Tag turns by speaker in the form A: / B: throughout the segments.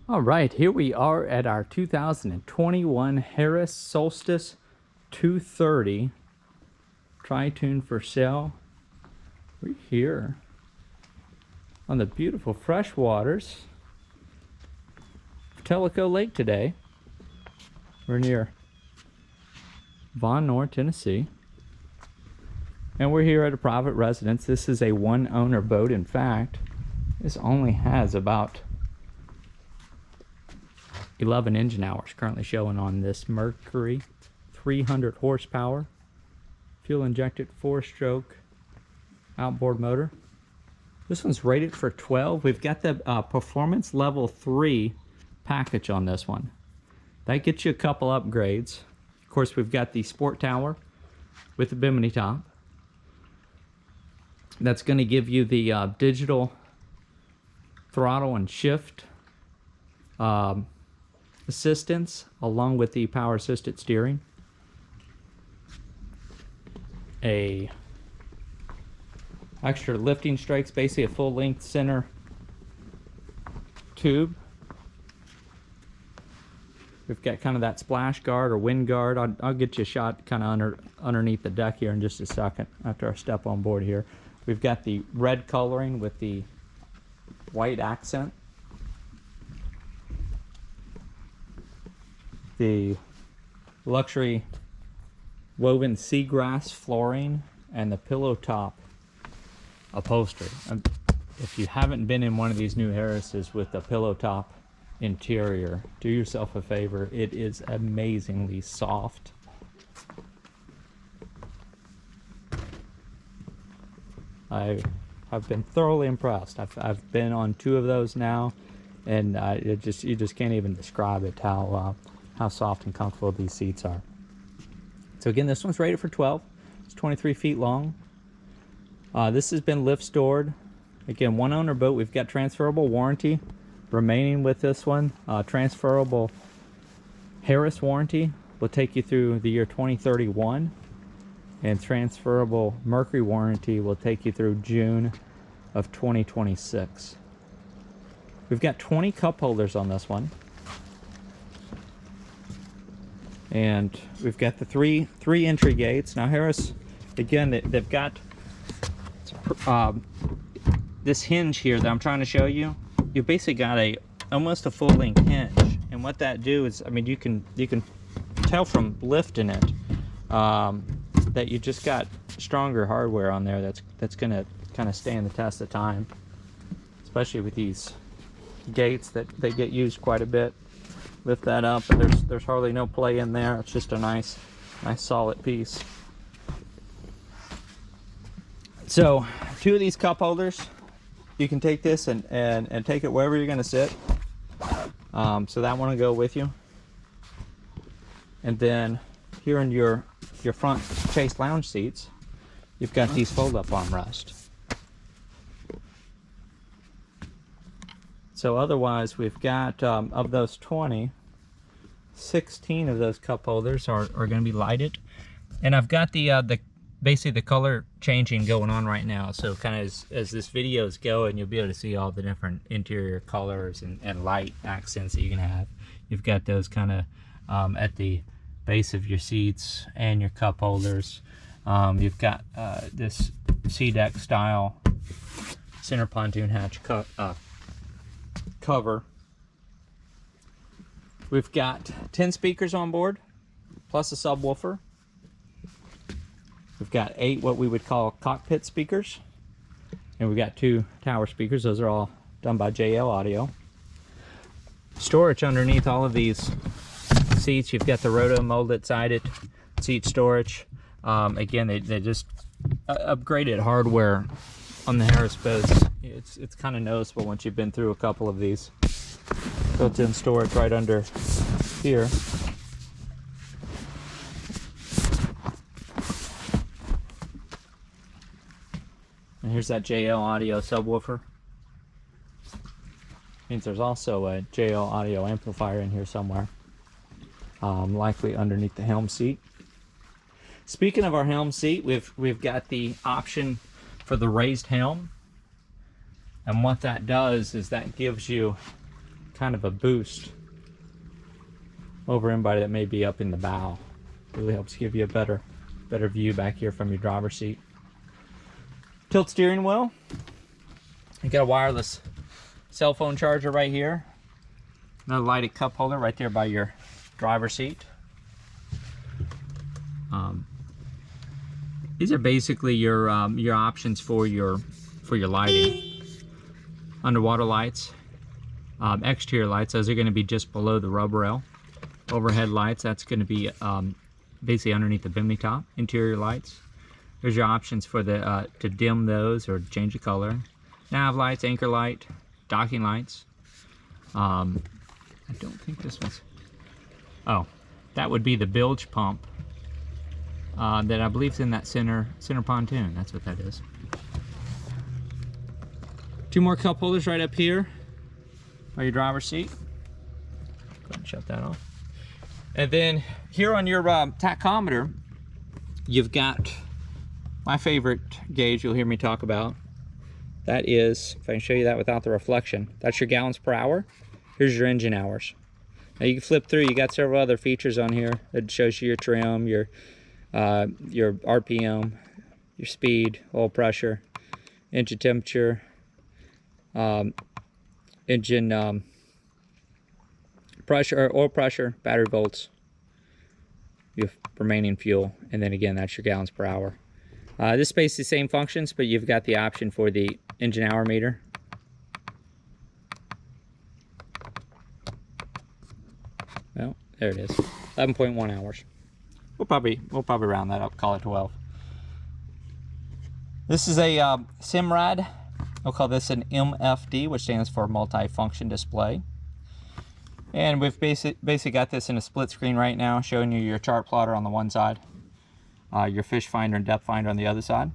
A: All right, here we are at our 2021 Harris Solstice 230 Tritoon for sale. We're here on the beautiful fresh waters of Tellico Lake today. We're near Von Nor, Tennessee. And we're here at a private residence. This is a one-owner boat. In fact, this only has about 11 engine hours currently showing on this Mercury, 300 horsepower, fuel injected 4-stroke outboard motor. This one's rated for 12. We've got the performance level 3 package on this one. That gets you a couple upgrades. Of course, we've got the sport tower with the Bimini top. That's going to give you the digital throttle and shift assistance, along with the power assisted steering. A extra lifting Strakes, basically a full length center tube. We've got kind of that splash guard or wind guard. I'll get you a shot kind of underneath the deck here in just a second after I step on board here. We've got the red coloring with the white accent. The luxury woven SeaGrass flooring and the pillow top upholstery. If you haven't been in one of these new Harrises with the pillow top interior, do yourself a favor. It is amazingly soft. I have been thoroughly impressed. I've been on 2 of those now, and you just can't even describe it how soft and comfortable these seats are. So again, this one's rated for 12. It's 23 feet long. This has been lift stored. Again, one owner boat. We've got transferable warranty remaining with this one. Transferable Harris warranty will take you through the year 2031. And transferable Mercury warranty will take you through June of 2026. We've got 20 cup holders on this one. And we've got the three entry gates. Now Harris, again, they've got this hinge here that I'm trying to show you. You've basically got almost a full-length hinge, and what that do is, I mean, you can tell from lifting it that you just got stronger hardware on there that's gonna kind of stand the test of time, especially with these gates that they get used quite a bit. Lift that up, and there's hardly no play in there. It's just a nice solid piece. So 2 of these cup holders, you can take this and take it wherever you're going to sit. So that one will go with you. And then here in your front chase lounge seats, you've got these fold-up armrests. So otherwise, we've got, of those 20, 16 of those cup holders are going to be lighted. And I've got the basically the color changing going on right now. So kind of as this video is going, you'll be able to see all the different interior colors and light accents that you can have. You've got those kind of at the base of your seats and your cup holders. You've got this SeaDeck style center pontoon hatch cover. We've got 10 speakers on board, plus a subwoofer. We've got 8 what we would call cockpit speakers, and we've got 2 tower speakers. Those are all done by JL Audio. Storage underneath all of these seats. You've got the roto molded sided seat storage. Again, they just upgraded hardware on the Harris boats. It's kind of noticeable once you've been through a couple of these. Built-in storage right under here. And here's that JL Audio subwoofer. Means there's also a JL Audio amplifier in here somewhere. Likely underneath the helm seat. Speaking of our helm seat, we've got the option for the raised helm. And what that does is that gives you kind of a boost over anybody that may be up in the bow. Really helps give you a better view back here from your driver's seat. Tilt steering wheel. You got a wireless cell phone charger right here. Another lighted cup holder right there by your driver's seat. These are basically your options for your lighting. Underwater lights, exterior lights. Those are going to be just below the rub rail. Overhead lights. That's going to be basically underneath the Bimini top. Interior lights. There's your options for the to dim those or change the color. Nav lights, anchor light, docking lights. I don't think this one's. Oh, that would be the bilge pump. That I believe is in that center pontoon. That's what that is. Two more cup holders right up here by your driver's seat. Go ahead and shut that off. And then here on your tachometer, you've got my favorite gauge you'll hear me talk about. That is, if I can show you that without the reflection, that's your gallons per hour. Here's your engine hours. Now you can flip through, you got several other features on here that shows you your trim, your RPM, your speed, oil pressure, engine temperature, engine pressure, oil pressure, battery volts, your remaining fuel, and then again that's your gallons per hour. This basically the same functions, but you've got the option for the engine hour meter. Well, there it is, 11.1 hours. We'll probably round that up, call it 12. This is a Simrad. We'll call this an MFD, which stands for multi-function display. And we've basically got this in a split screen right now, showing you your chart plotter on the one side, your fish finder and depth finder on the other side.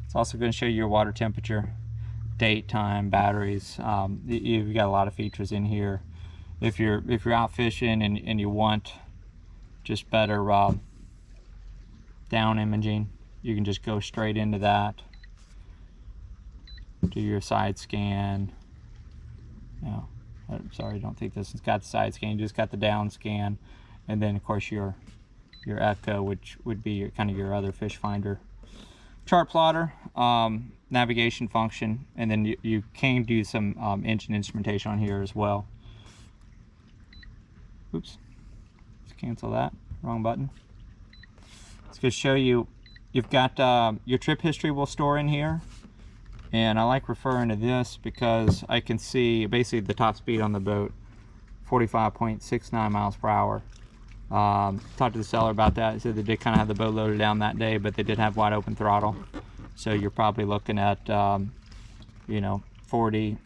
A: It's also going to show you your water temperature, date, time, batteries. You've got a lot of features in here. If you're out fishing and you want just better down imaging, you can just go straight into that. Do your side scan. No, I'm sorry, I don't think this has got the side scan. You just got the down scan, and then of course your echo, which would be kind of your other fish finder. Chart plotter, navigation function, and then you can do some engine instrumentation on here as well. Oops, let's cancel that. Wrong button. It's going to show you, you've got your trip history will store in here. And I like referring to this because I can see basically the top speed on the boat, 45.69 miles per hour. Talked to the seller about that. He said they did kind of have the boat loaded down that day, but they did have wide open throttle. So you're probably looking at, you know, 40,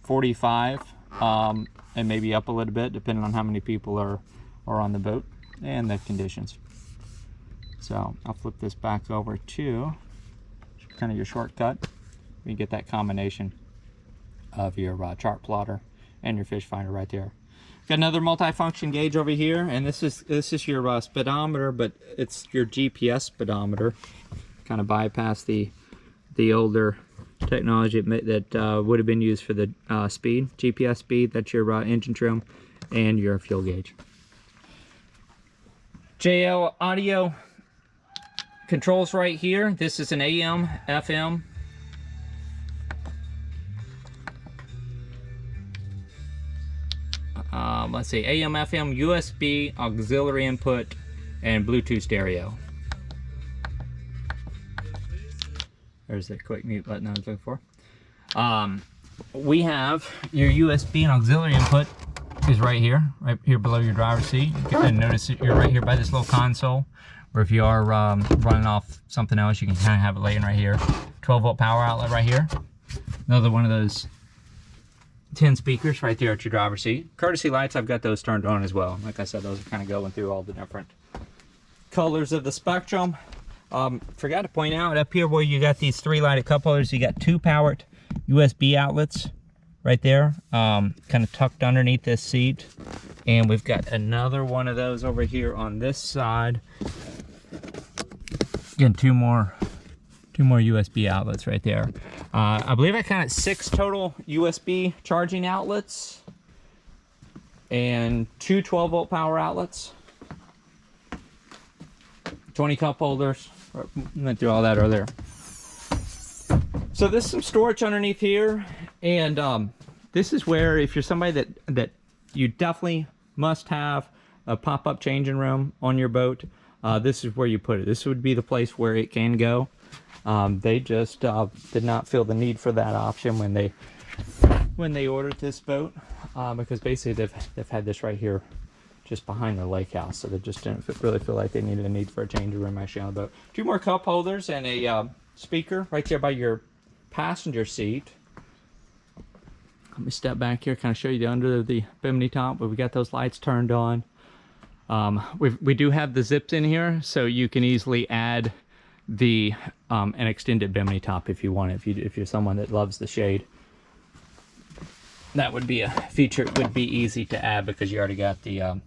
A: 45, and maybe up a little bit depending on how many people are on the boat and the conditions. So I'll flip this back over to kind of your shortcut. You can get that combination of your chart plotter and your fish finder right there. Got another multi-function gauge over here, and this is your speedometer, but it's your GPS speedometer. Kind of bypass the older technology that would have been used for the speed, GPS speed. That's your engine trim and your fuel gauge. JL audio controls right here. This is an AM, FM. Let's see, AM, FM, USB, auxiliary input, and Bluetooth stereo. There's the quick mute button I was looking for. We have your USB and auxiliary input is right here below your driver's seat. And notice that you're right here by this little console, or if you are running off something else, you can kind of have it laying right here. 12-volt power outlet right here. Another one of those 10 speakers right there at your driver's seat. Courtesy lights, I've got those turned on as well. Like I said, those are kind of going through all the different colors of the spectrum. Forgot to point out up here where you got these 3 lighted cup holders, you got 2 powered USB outlets right there, kind of tucked underneath this seat. And we've got another one of those over here on this side. Again, two more USB outlets right there. I believe I counted 6 total USB charging outlets. and two 12-volt power outlets, 20 cup holders. Went through all that earlier. So there's some storage underneath here, and this is where, if you're somebody that you definitely must have a pop-up changing room on your boat, this is where you put it. This would be the place where it can go. They just did not feel the need for that option when they ordered this boat, because basically they've had this right here just behind the lake house, so they just didn't really feel like they needed a need for a change room actually on the boat. Two more cup holders and a speaker right there by your passenger seat. Let me step back here, kind of show you the under the Bimini top, but we got those lights turned on. We do have the zips in here, so you can easily add the an extended Bimini top if you want it. If you're someone that loves the shade, that would be a feature. It would be easy to add because you already got the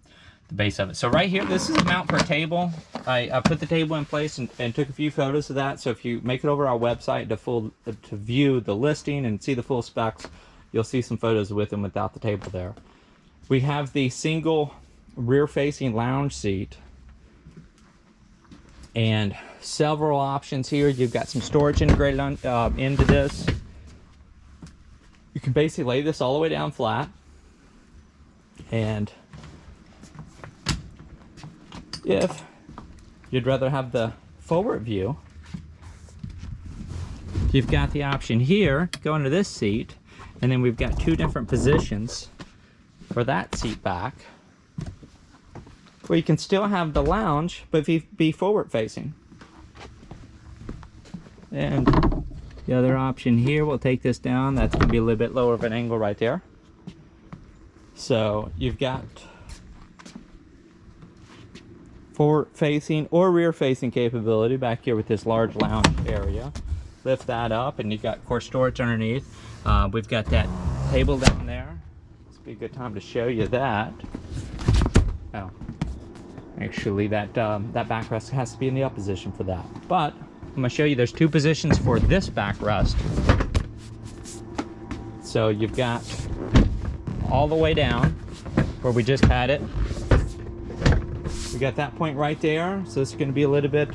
A: base of it. So right here, this is a mount for a table. I put the table in place and took a few photos of that. So if you make it over our website to view the listing and see the full specs, you'll see some photos with and without the table there. We have the single rear-facing lounge seat and several options here. You've got some storage integrated on, into this. You can basically lay this all the way down flat, and if you'd rather have the forward view, you've got the option here to go into this seat, and then we've got two different positions for that seat back, where you can still have the lounge, but be forward facing. And the other option here, we'll take this down. That's going to be a little bit lower of an angle right there. So you've got forward facing or rear facing capability back here with this large lounge area. Lift that up and you've got, of course, storage underneath. We've got that table down there. This would be a good time to show you that. Oh, actually that backrest has to be in the up position for that. But I'm going to show you there's two positions for this backrest. So you've got all the way down where we just had it. We got that point right there, so it's going to be a little bit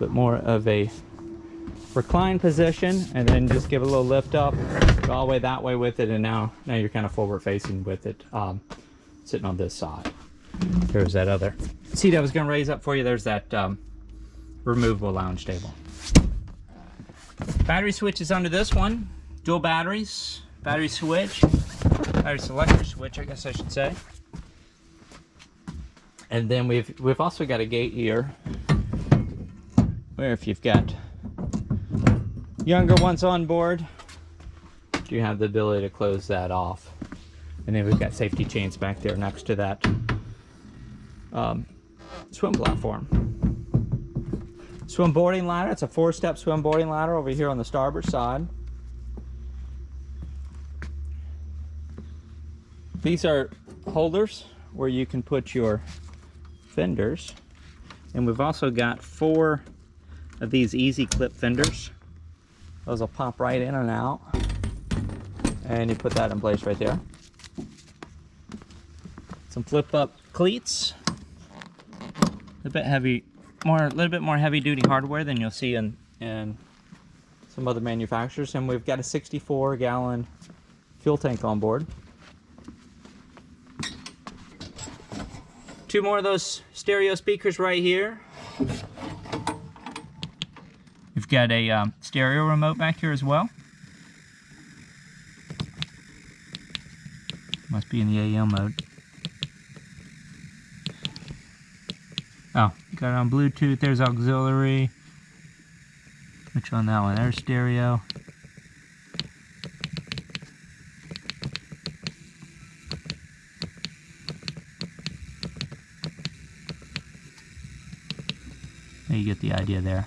A: more of a recline position, and then just give it a little lift up, go all the way that way with it, and now you're kind of forward facing with it, sitting on this side. There's that other seat I was going to raise up for you. There's that removable lounge table. Battery switch is under this one. Dual batteries, battery switch, battery selector switch, I guess I should say. And then we've also got a gate here, where if you've got younger ones on board, you have the ability to close that off. And then we've got safety chains back there next to that swim platform. Swim boarding ladder. It's a 4-step swim boarding ladder over here on the starboard side. These are holders where you can put your fenders. And we've also got 4 of these easy clip fenders. Those will pop right in and out. And you put that in place right there. Some flip up cleats. A little bit more heavy duty hardware than you'll see in some other manufacturers. And we've got a 64-gallon fuel tank on board. 2 more of those stereo speakers right here. We've got a stereo remote back here as well. Must be in the AM mode. Oh, got it on Bluetooth. There's auxiliary. Which on that one? There's stereo. You get the idea there.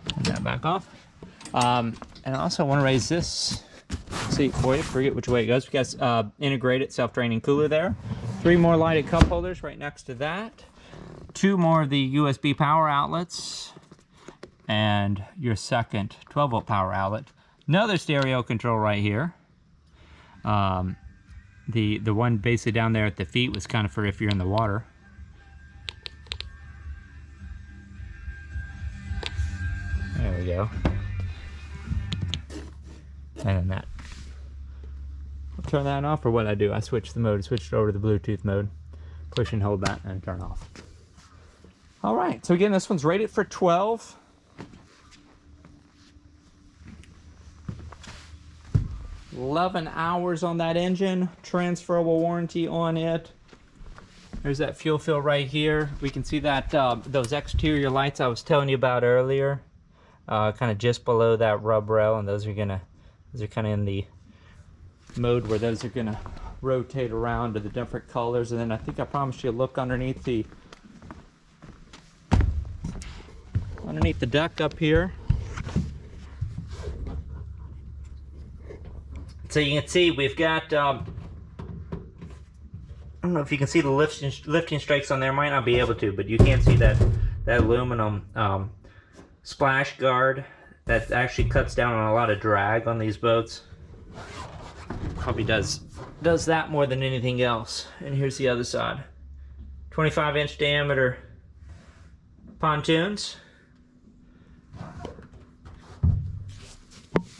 A: Turn that back off. And I also want to raise this seat for you. Forget which way it goes. We got integrated self-draining cooler there. 3 more lighted cup holders right next to that. 2 more of the USB power outlets. and your second 12-volt power outlet. Another stereo control right here. The one basically down there at the feet was kind of for if you're in the water. There we go. And then that. I'll turn that off, or what I do, I switch the mode, switch it over to the Bluetooth mode. Push and hold that and turn off. All right, so again, this one's rated for 12. $11 hours on that engine, transferable warranty on it. There's that fuel fill right here. We can see that those exterior lights I was telling you about earlier, kind of just below that rub rail, and those are kind of in the mode where those are gonna rotate around to the different colors. And then I think I promised you a look underneath the deck up here. So you can see we've got, I don't know if you can see the lifting strakes on there. Might not be able to, but you can see that aluminum splash guard that actually cuts down on a lot of drag on these boats. Probably does that more than anything else. And here's the other side. 25-inch diameter pontoons.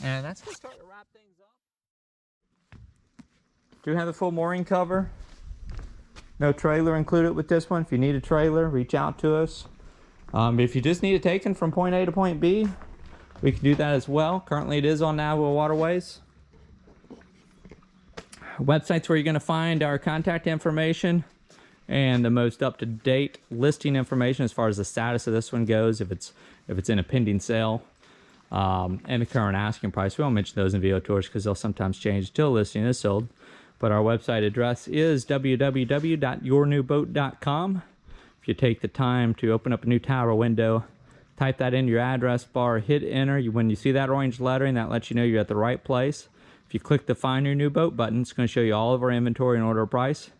A: And that's going to start to wrap things up. Do have the full mooring cover. No trailer included with this one. If you need a trailer, reach out to us. If you just need it taken from point A to point B, we can do that as well. Currently it is on Navajo Waterways. Websites where you're going to find our contact information and the most up-to-date listing information as far as the status of this one goes, if it's in a pending sale, and the current asking price. We won't mention those in video tours because they'll sometimes change until the listing is sold. But our website address is www.yournewboat.com. If you take the time to open up a new tower window, type that in your address bar, hit enter. When you see that orange lettering, that lets you know you're at the right place. If you click the Find Your New Boat button, it's going to show you all of our inventory and order price.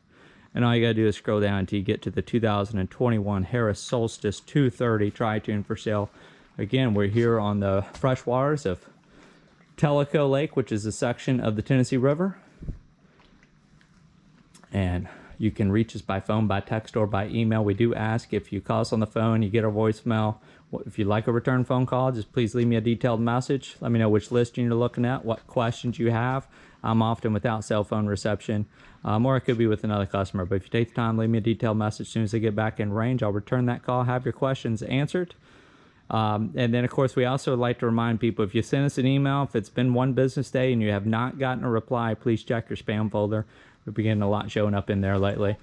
A: And all you got to do is scroll down until you get to the 2021 Harris Solstice 230 Tritoon for sale. Again, we're here on the freshwaters of Tellico Lake, which is a section of the Tennessee River. And you can reach us by phone, by text, or by email. We do ask if you call us on the phone, you get our voicemail. If you'd like a return phone call, just please leave me a detailed message. Let me know which listing you're looking at, what questions you have. I'm often without cell phone reception, or I could be with another customer. But if you take the time, leave me a detailed message. As soon as I get back in range, I'll return that call, have your questions answered. And then, of course, we also like to remind people, if you send us an email, if it's been one business day and you have not gotten a reply, please check your spam folder. We've been getting a lot showing up in there lately.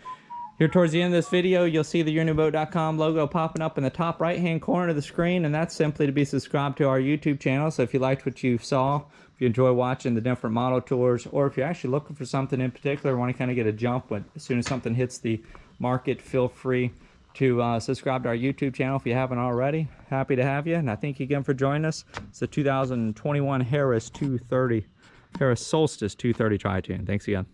A: Here towards the end of this video, you'll see the yournewboat.com logo popping up in the top right-hand corner of the screen, and that's simply to be subscribed to our YouTube channel. So if you liked what you saw, if you enjoy watching the different model tours, or if you're actually looking for something in particular, want to kind of get a jump as soon as something hits the market, feel free to subscribe to our YouTube channel if you haven't already. Happy to have you, and I thank you again for joining us. It's the 2021 Harris Solstice 230 Tritoon. Thanks again.